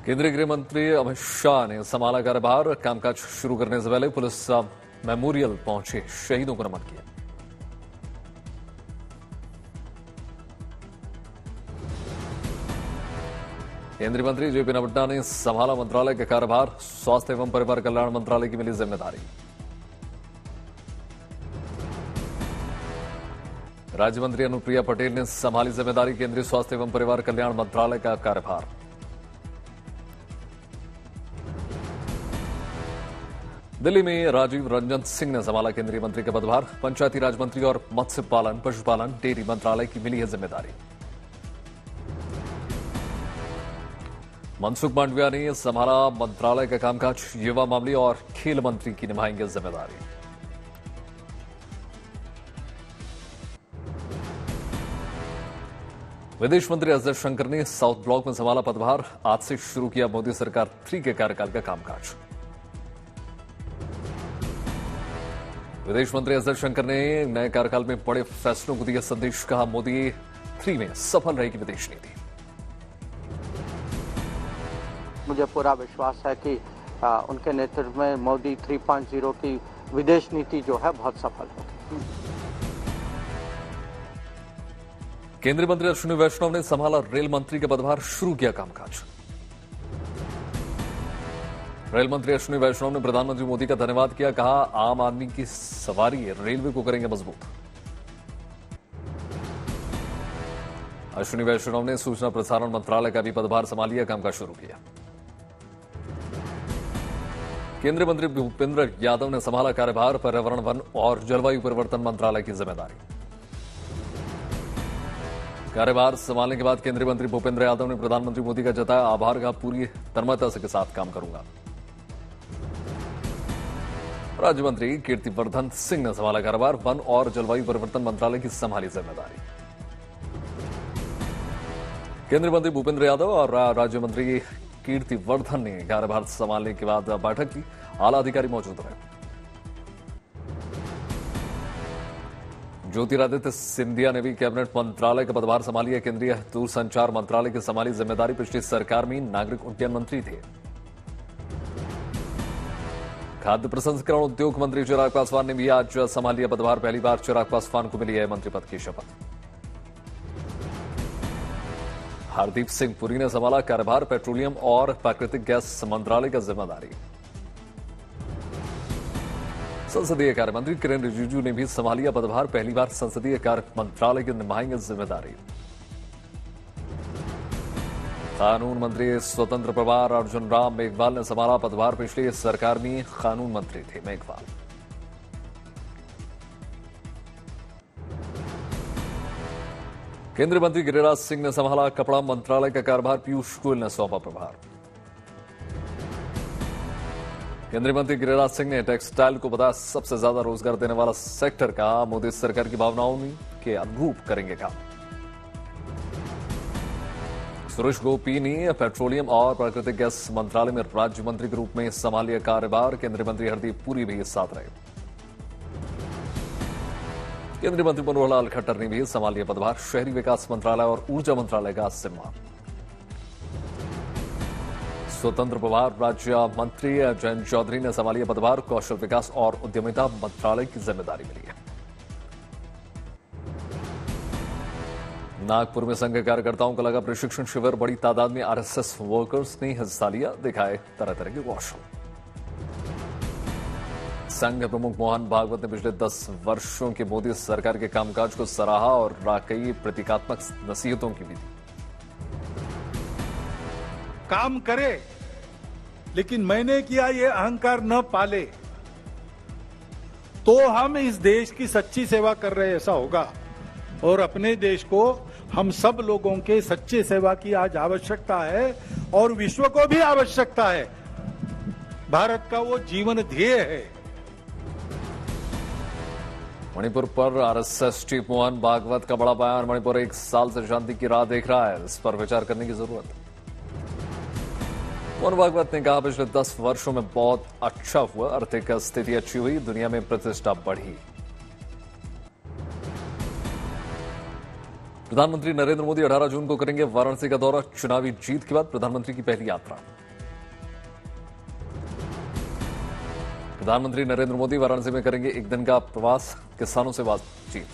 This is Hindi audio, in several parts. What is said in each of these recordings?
केंद्रीय गृह मंत्री अमित शाह ने संभाला कार्यभार। कामकाज शुरू करने से पहले पुलिस मेमोरियल पहुंचे, शहीदों को नमन किया। केंद्रीय मंत्री जेपी नड्डा ने संभाला मंत्रालय का कार्यभार। स्वास्थ्य एवं परिवार कल्याण मंत्रालय की मिली जिम्मेदारी। राज्य मंत्री अनुप्रिया पटेल ने संभाली जिम्मेदारी। केंद्रीय स्वास्थ्य एवं परिवार कल्याण मंत्रालय का कार्यभार। दिल्ली में राजीव रंजन सिंह ने संभाला केंद्रीय मंत्री का पदभार। पंचायती राज मंत्री और मत्स्य पालन, पशुपालन, डेयरी मंत्रालय की मिली है जिम्मेदारी। मनसुख मांडविया ने संभाला मंत्रालय का कामकाज। युवा मामले और खेल मंत्री की निभाएंगे जिम्मेदारी। विदेश मंत्री एस जयशंकर ने साउथ ब्लॉक में संभाला पदभार। आज से शुरू किया मोदी सरकार 3 के कार्यकाल का कामकाज। विदेश मंत्री एस जयशंकर ने नए कार्यकाल में बड़े फैसलों को दिया संदेश। कहा, मोदी 3 में सफल रहेगी विदेश नीति। मुझे पूरा विश्वास है कि उनके नेतृत्व में मोदी 3.0 की विदेश नीति जो है बहुत सफल होगी। केंद्रीय मंत्री अश्विनी वैष्णव ने संभाला रेल मंत्री का पदभार। शुरू किया कामकाज। रेल मंत्री अश्विनी वैष्णव ने प्रधानमंत्री मोदी का धन्यवाद किया। कहा, आम आदमी की सवारी रेलवे को करेंगे मजबूत। अश्विनी वैष्णव ने सूचना प्रसारण मंत्रालय का भी पदभार संभाल लिया। कामकाज शुरू किया। केंद्रीय मंत्री भूपेंद्र यादव ने संभाला कार्यभार। पर्यावरण, वन और जलवायु परिवर्तन मंत्रालय की जिम्मेदारी। कार्यभार संभालने के बाद केंद्रीय मंत्री भूपेंद्र यादव ने प्रधानमंत्री मोदी का जताया आभार। का पूरी तन्मयता के साथ काम करूंगा। राज्य मंत्री कीर्तिवर्धन सिंह ने संभाला कार्यभार। वन और जलवायु परिवर्तन मंत्रालय की संभाली जिम्मेदारी। केंद्रीय मंत्री भूपेंद्र यादव और राज्य मंत्री कीर्तिवर्धन ने कार्यभार संभालने के बाद बैठक की। आला अधिकारी मौजूद रहे। ज्योतिरादित्य सिंधिया ने भी कैबिनेट मंत्रालय का पदभार संभालिया। केंद्रीय दूरसंचार मंत्रालय की संभाली जिम्मेदारी। पिछली सरकार में नागरिक उड्डयन मंत्री थे। खाद्य प्रसंस्करण उद्योग मंत्री चिराग पासवान ने भी आज संभालिया पदभार। पहली बार चिराग पासवान को मिली है मंत्री पद की शपथ। हरदीप सिंह पुरी ने संभाला कार्यभार। पेट्रोलियम और प्राकृतिक गैस मंत्रालय का जिम्मेदारी। संसदीय कार्य मंत्री किरेन रिजिजू ने भी संभालिया पदभार। पहली बार संसदीय कार्य मंत्रालय की निभाएंगे जिम्मेदारी। कानून मंत्री स्वतंत्र प्रभार अर्जुन राम मेघवाल ने संभाला पदभार। पिछली सरकार में कानून मंत्री थे मेघवाल। केंद्रीय मंत्री गिरिराज सिंह ने संभाला कपड़ा मंत्रालय का कार्यभार। पीयूष गोयल ने सौंपा प्रभार। केंद्रीय मंत्री गिरिराज सिंह ने टेक्सटाइल को बताया सबसे ज्यादा रोजगार देने वाला सेक्टर। का मोदी सरकार की भावनाओं के अनुरूप करेंगे काम। सुरेश गोपी ने पेट्रोलियम और प्राकृतिक गैस मंत्रालय में राज्य मंत्री के रूप में संभालिया कार्यभार। केंद्रीय मंत्री हरदीप पुरी भी साथ रहे। केंद्रीय मंत्री मनोहर लाल खट्टर ने भी संभालिया पदभार। शहरी विकास मंत्रालय और ऊर्जा मंत्रालय का जिम्मा। स्वतंत्र प्रभार राज्य मंत्री जयंत चौधरी ने संभालिया पदभार। कौशल विकास और उद्यमिता मंत्रालय की जिम्मेदारी मिली है। नागपुर में संघ कार्यकर्ताओं का लगा प्रशिक्षण शिविर। बड़ी तादाद में आरएसएस वर्कर्स ने हिस्सा लिया। दिखाए तरह तरह के कौशल। संघ प्रमुख मोहन भागवत ने पिछले 10 वर्षों के मोदी सरकार के कामकाज को सराहा और कई प्रतीकात्मक नसीहतों की भी दी। काम करे लेकिन मैंने किया ये अहंकार न पाले तो हम इस देश की सच्ची सेवा कर रहे ऐसा होगा। और अपने देश को हम सब लोगों के सच्चे सेवा की आज आवश्यकता है और विश्व को भी आवश्यकता है। भारत का वो जीवन ध्येय है। मणिपुर पर आरएसएस चीफ मोहन भागवत का बड़ा बयान। मणिपुर 1 साल से शांति की राह देख रहा है। इस पर विचार करने की जरूरत है। मोहन भागवत ने कहा, पिछले 10 वर्षों में बहुत अच्छा हुआ। आर्थिक स्थिति अच्छी हुई। दुनिया में प्रतिष्ठा बढ़ी। प्रधानमंत्री नरेंद्र मोदी 18 जून को करेंगे वाराणसी का दौरा। चुनावी जीत के बाद प्रधानमंत्री की पहली यात्रा। प्रधानमंत्री नरेंद्र मोदी वाराणसी में करेंगे एक दिन का प्रवास, किसानों से बातचीत।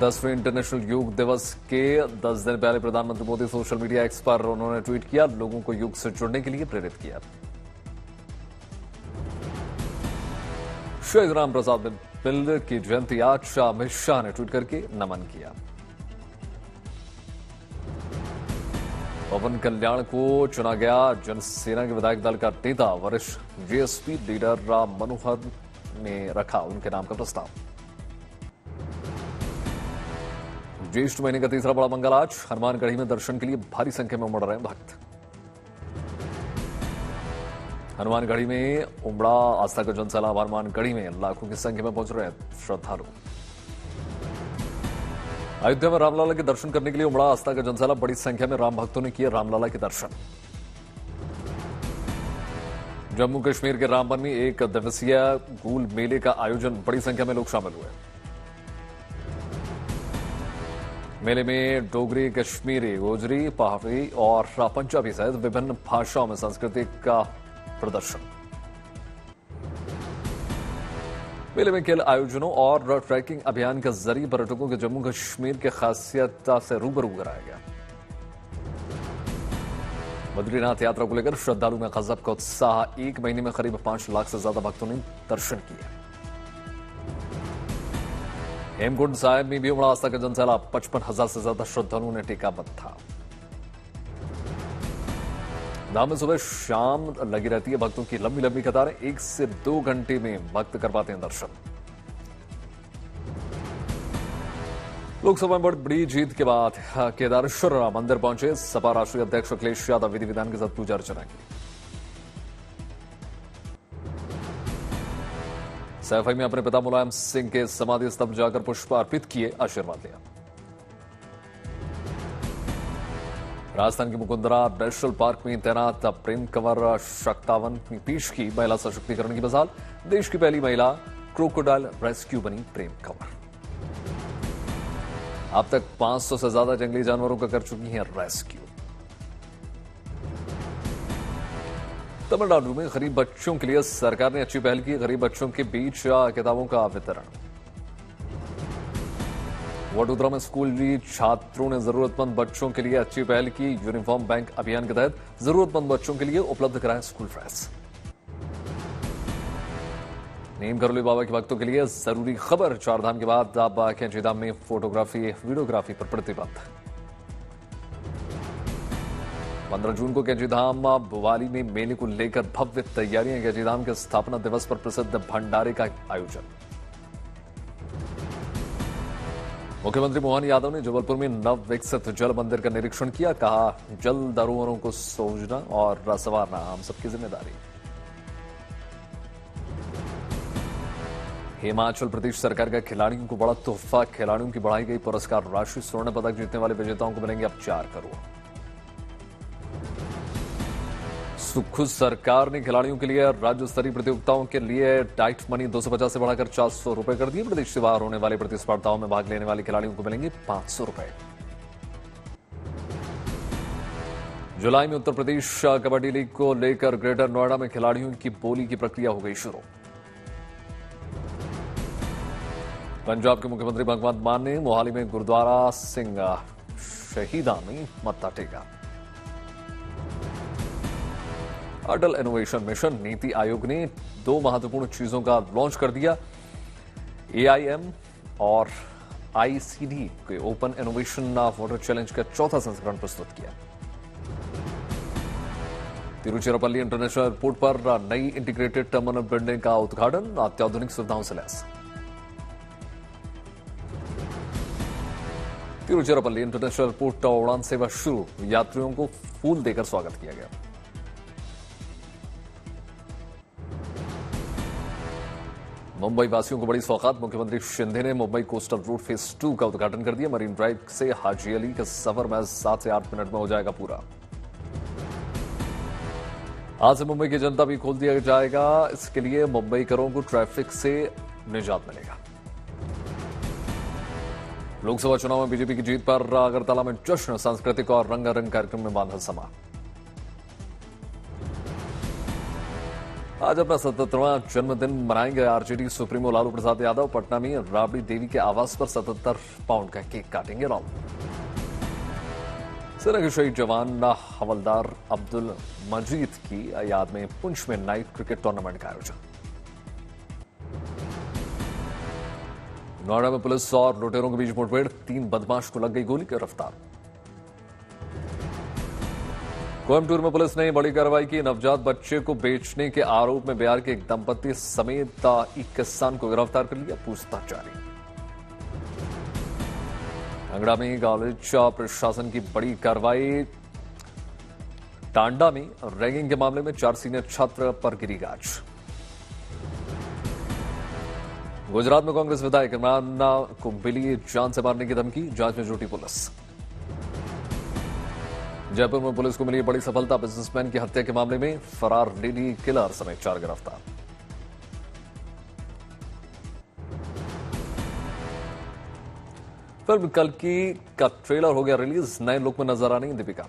10वें इंटरनेशनल योग दिवस के 10 दिन पहले प्रधानमंत्री मोदी सोशल मीडिया एक्स पर उन्होंने ट्वीट किया, लोगों को योग से जुड़ने के लिए प्रेरित किया। शहीद राम प्रसाद बिल की जयंती आज, अमित शाह ने ट्वीट करके नमन किया। पवन कल्याण को चुना गया जनसेना के विधायक दल का नेता। वरिष्ठ जेएसपी लीडर राम मनोहर ने रखा उनके नाम का प्रस्ताव। ज्येष्ठ महीने का तीसरा बड़ा मंगल आज। हनुमानगढ़ी में दर्शन के लिए भारी संख्या में उमड़ रहे हैं भक्त। हनुमानगढ़ी में उमड़ा आस्था का जनसैलाब। हनुमानगढ़ी में लाखों की संख्या में पहुंच रहे हैं श्रद्धालु। अयोध्या में रामलला के दर्शन करने के लिए उमड़ा आस्था का जनसैलाब। बड़ी संख्या में राम भक्तों ने किए रामलला के दर्शन। जम्मू कश्मीर के रामबन में एक दिवसीय गूल मेले का आयोजन। बड़ी संख्या में लोग शामिल हुए। मेले में डोगरी, कश्मीरी, गोजरी, पहाड़ी और पंजाबी सहित विभिन्न भाषाओं में सांस्कृतिक का प्रदर्शन। मेले में खेल आयोजनों और ट्रैकिंग अभियान के जरिए पर्यटकों के जम्मू कश्मीर की खासियत से रूबरू कराया गया। बद्रीनाथ यात्रा को लेकर श्रद्धालु में गजब का उत्साह। एक महीने में करीब 5 लाख से ज्यादा भक्तों ने दर्शन किए। हेमकुंड साहिब में भी उमड़ा आस्था का जनसैलाब। 55,000 से ज्यादा श्रद्धालुओं ने टेका मत्था। धाम में सुबह शाम लगी रहती है भक्तों की लंबी लंबी कतारें। 1 से 2 घंटे में भक्त कर पाते हैं दर्शन। लोकसभा में बड़ी जीत के बाद केदारेश्वर मंदिर पहुंचे सपा राष्ट्रीय अध्यक्ष अखिलेश यादव। विधि विधान के साथ पूजा अर्चना की। सैफई में अपने पिता मुलायम सिंह के समाधि स्तंभ जाकर पुष्प अर्पित किए, आशीर्वाद लिया। राजस्थान के मुकुंदरा नेशनल पार्क में तैनात प्रेम कंवर शक्तावन में पेश की महिला सशक्तिकरण की मिसाल। देश की पहली महिला क्रोकोडाइल रेस्क्यू बनी प्रेम कंवर। अब तक 500 से ज्यादा जंगली जानवरों का कर चुकी हैं रेस्क्यू। तमिलनाडु में गरीब बच्चों के लिए सरकार ने अच्छी पहल की। गरीब बच्चों के बीच किताबों का वितरण। वडोदरा में स्कूली छात्रों ने जरूरतमंद बच्चों के लिए अच्छी पहल की। यूनिफॉर्म बैंक अभियान के तहत जरूरतमंद बच्चों के लिए उपलब्ध कराए स्कूल ड्रेस। नीम करौली बाबा के भक्तों के लिए जरूरी खबर। 4 धाम के बाद अब कैंचीधाम में फोटोग्राफी, वीडियोग्राफी पर प्रतिबंध। 15 जून को कैंचीधाम बुवाली में मेले को लेकर भव्य तैयारियां। कैंचीधाम के स्थापना दिवस पर प्रसिद्ध भंडारे का आयोजन। मुख्यमंत्री मोहन यादव ने जबलपुर में नव विकसित जल मंदिर का निरीक्षण किया। कहा, जल धरोहरों को सोचना और संवारना हम सबकी जिम्मेदारी। हिमाचल प्रदेश सरकार का खिलाड़ियों को बड़ा तोहफा। खिलाड़ियों की बढ़ाई गई पुरस्कार राशि। स्वर्ण पदक जीतने वाले विजेताओं को मिलेंगे अब 4 करोड़। सुखु सरकार ने खिलाड़ियों के लिए राज्य स्तरीय प्रतियोगिताओं के लिए डाइट मनी 250 से बढ़ाकर 400 रुपए कर दिए। प्रदेश से बाहर होने वाली प्रतिस्पर्धाओं में भाग लेने वाले खिलाड़ियों को मिलेंगे 500 रुपए। जुलाई में उत्तर प्रदेश कबड्डी लीग को लेकर ग्रेटर नोएडा में खिलाड़ियों की बोली की प्रक्रिया हो गई शुरू। पंजाब के मुख्यमंत्री भगवंत मान ने मोहाली में गुरुद्वारा सिंह शहीदा में मत्था टेका। अटल इनोवेशन मिशन नीति आयोग ने 2 महत्वपूर्ण चीजों का लॉन्च कर दिया। एआईएम और आईसीडी के ओपन इनोवेशन वाटर चैलेंज का 4था संस्करण प्रस्तुत किया। तिरुचिरापल्ली इंटरनेशनल एयरपोर्ट पर नई इंटीग्रेटेड टर्मिनल बिल्डिंग का उद्घाटन। अत्याधुनिक सुविधाओं से लैस। तिरुचिरापल्ली इंटरनेशनल एयरपोर्ट उड़ान सेवा शुरू। यात्रियों को फूल देकर स्वागत किया गया। मुंबई वासियों को बड़ी सौगात। मुख्यमंत्री शिंदे ने मुंबई कोस्टल रोड फेज 2 का उद्घाटन कर दिया। मरीन ड्राइव से हाजी अली का सफर में 7 से 8 मिनट में हो जाएगा पूरा। आज से मुंबई की जनता भी खोल दिया जाएगा। इसके लिए मुंबईकरों को ट्रैफिक से निजात मिलेगा। लोकसभा चुनाव में बीजेपी की जीत पर अगरतला में जश्न, सांस्कृतिक और रंगारंग कार्यक्रम में बांधा समा। आज अपना 77वां जन्मदिन मनाएंगे आरजेडी सुप्रीमो लालू प्रसाद यादव। पटना में राबड़ी देवी के आवास पर 77 पाउंड का केक काटेंगे राहुल। सेना के शहीद जवान हवलदार अब्दुल मजीद की याद में पुंछ में नाइट क्रिकेट टूर्नामेंट का आयोजन। नोएडा में पुलिस और लुटेरों के बीच मुठभेड़, 3 बदमाश को लग गई गोली, गिरफ्तार। कोयम्बटूर में पुलिस ने बड़ी कार्रवाई की। नवजात बच्चे को बेचने के आरोप में बिहार के एक दंपति समेत 1 किसान को गिरफ्तार कर लिया, पूछताछ जारी। अंगड़ा में कॉलेज प्रशासन की बड़ी कार्रवाई। टांडा में रैगिंग के मामले में 4 सीनियर छात्र पर गिरी गाज। गुजरात में कांग्रेस विधायक इमरान को मिली जान से मारने की धमकी, जांच में जुटी पुलिस। जयपुर में पुलिस को मिली बड़ी सफलता। बिजनेसमैन की हत्या के मामले में फरार लेडी किलर समेत 4 गिरफ्तार। फिल्म कल्कि का ट्रेलर हो गया रिलीज, नए लुक में नजर आनी दीपिका।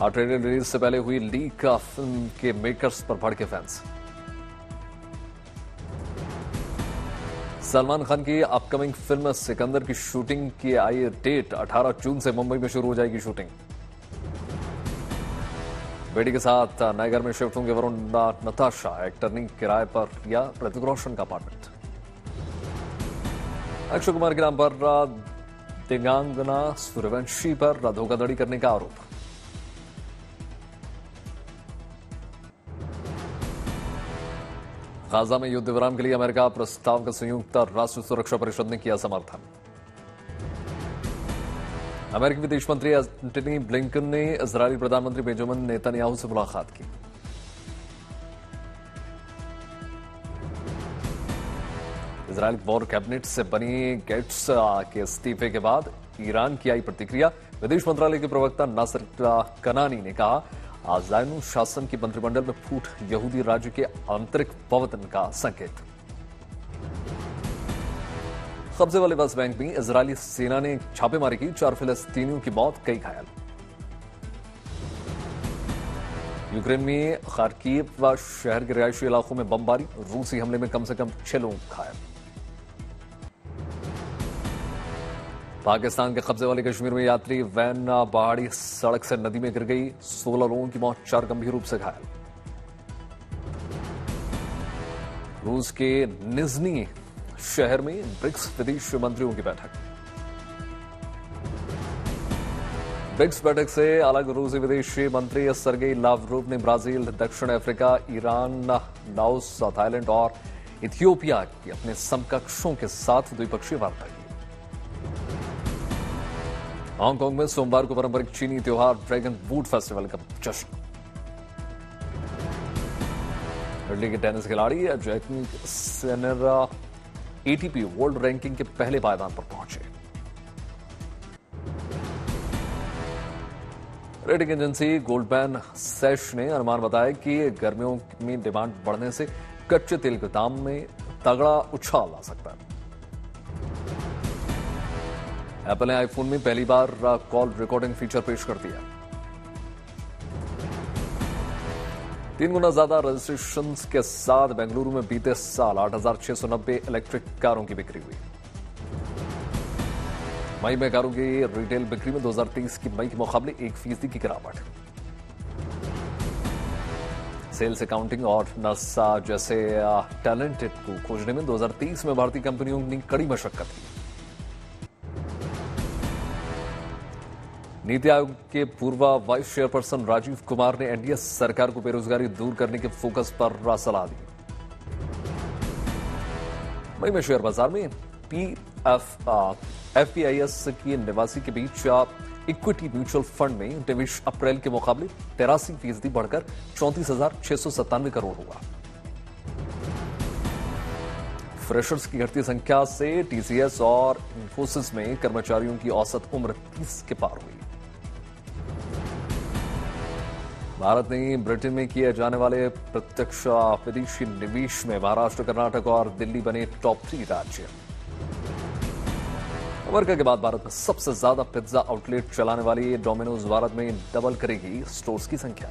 ट्रेलर रिलीज से पहले हुई लीक, फिल्म के मेकर्स पर भड़के फैंस। सलमान खान की अपकमिंग फिल्म सिकंदर की शूटिंग की आई डेट, 18 जून से मुंबई में शुरू हो जाएगी शूटिंग। बेटी के साथ नए घर में शिफ्ट होंगे वरुण नताशा। एक्टर ने किराए पर लिया ऋतिक रोशन का अपार्टमेंट। अक्षय कुमार के नाम पर दिव्यांगना सूर्यवंशी पर धोखाधड़ी करने का आरोप। गाजा में युद्ध विराम के लिए अमेरिका प्रस्ताव का संयुक्त राष्ट्र सुरक्षा परिषद ने किया समर्थन। अमेरिकी विदेश मंत्री एंटनी ब्लिंकन ने इजरायली प्रधानमंत्री बेंजामिन नेतन्याहू से मुलाकात की। इजरायल वॉर कैबिनेट से बनी गेट्स के इस्तीफे के बाद ईरान की आई प्रतिक्रिया। विदेश मंत्रालय के प्रवक्ता नासिर कनानी ने कहा, आजायनु शासन की मंत्रिमंडल में फूट यहूदी राज्य के आंतरिक पतन का संकेत। कब्जे वाले वेस्ट बैंक में इजरायली सेना ने छापेमारी की, 4 फिलिस्तीनियों की मौत, कई घायल। यूक्रेन में खार्किव शहर के रिहायशी इलाकों में बमबारी, रूसी हमले में कम से कम 6 लोग घायल। पाकिस्तान के कब्जे वाले कश्मीर में यात्री वैन पहाड़ी सड़क से नदी में गिर गई, 16 लोगों की मौत, 4 गंभीर रूप से घायल। रूस के निजनी शहर में ब्रिक्स विदेश मंत्रियों की बैठक। ब्रिक्स बैठक से अलग रूसी विदेश मंत्री सर्गेई लावरोव ने ब्राजील, दक्षिण अफ्रीका, ईरान, लाओस, थाईलैंड और इथियोपिया की अपने समकक्षों के साथ द्विपक्षीय वार्ता की। हांगकांग में सोमवार को पारंपरिक चीनी त्योहार ड्रैगन बूट फेस्टिवल का जश्न। इटली के टेनिस खिलाड़ी जैकनिक सिनर एटीपी वर्ल्ड रैंकिंग के पहले पायदान पर पहुंचे। रेटिंग एजेंसी गोल्डमैन सैश ने अनुमान बताया कि गर्मियों में डिमांड बढ़ने से कच्चे तेल के दाम में तगड़ा उछाल आ सकता है। एप्पल ने आईफोन में पहली बार कॉल रिकॉर्डिंग फीचर पेश कर दिया। 3 गुना ज्यादा रजिस्ट्रेशन के साथ बेंगलुरु में बीते साल 8,690 इलेक्ट्रिक कारों की बिक्री हुई। मई में कारों की रिटेल बिक्री में 2023 की मई के मुकाबले 1% की गिरावट। सेल्स अकाउंटिंग और नसा जैसे टैलेंटेड को खोजने में 2023 में भारतीय कंपनियों ने कड़ी मशक्कत की। नीति आयोग के पूर्व वाइस चेयरपर्सन राजीव कुमार ने एनडीए सरकार को बेरोजगारी दूर करने के फोकस पर सलाह दी। मई में शेयर बाजार में एफपीआईएस की निवासी के बीच इक्विटी म्यूचुअल फंड में निवेश अप्रैल के मुकाबले 83% बढ़कर 34,697 करोड़ हुआ। फ्रेशर्स की घटती संख्या से टीसीएस और इंफोसिस में कर्मचारियों की औसत उम्र 30 के पार हुई। भारत नहीं, ब्रिटेन में किए जाने वाले प्रत्यक्ष विदेशी निवेश में महाराष्ट्र, कर्नाटक और दिल्ली बने टॉप 3 राज्य। अमेरिका के बाद भारत में सबसे ज्यादा पिज्जा आउटलेट चलाने वाली डोमिनोज भारत में डबल करेगी स्टोर्स की संख्या।